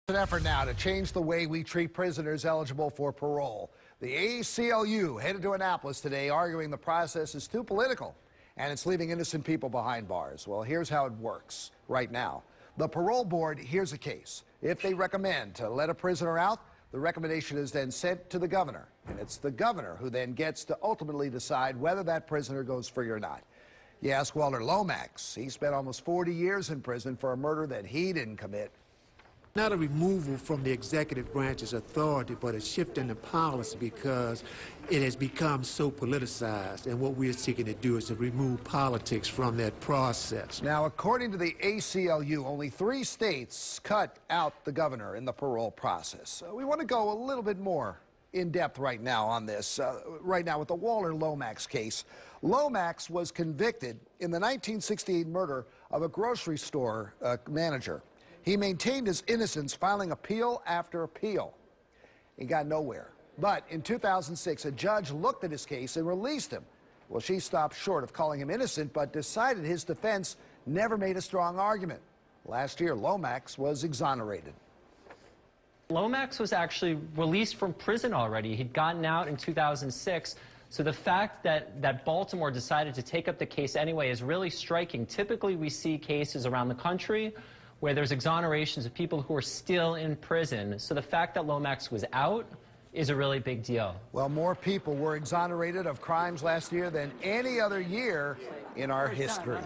An effort now to change the way we treat prisoners eligible for parole. The ACLU headed to Annapolis today, arguing the process is too political and it's leaving innocent people behind bars. Well, here's how it works right now. The parole board hears a case. If they recommend to let a prisoner out, the recommendation is then sent to the governor, and it's the governor who then gets to ultimately decide whether that prisoner goes free or not. You ask Walter Lomax. He spent almost 40 years in prison for a murder that he didn't commit. Not a removal from the executive branch's authority, but a shift in the policy because it has become so politicized. And what we're seeking to do is to remove politics from that process. Now, according to the ACLU, only 3 states cut out the governor in the parole process. We want to go a little bit more in depth right now on this. Right now with the Walter Lomax case. Lomax was convicted in the 1968 murder of a grocery store manager. He maintained his innocence, filing appeal after appeal. He got nowhere. But in 2006, a judge looked at his case and released him. Well, she stopped short of calling him innocent, but decided his defense never made a strong argument. Last year, Lomax was exonerated. Lomax was actually released from prison already. He'd gotten out in 2006. So the fact that Baltimore decided to take up the case anyway is really striking. Typically, we see cases around the country where there's exonerations of people who are still in prison. So the fact that Lomax was out is a really big deal. Well, more people were exonerated of crimes last year than any other year in our history.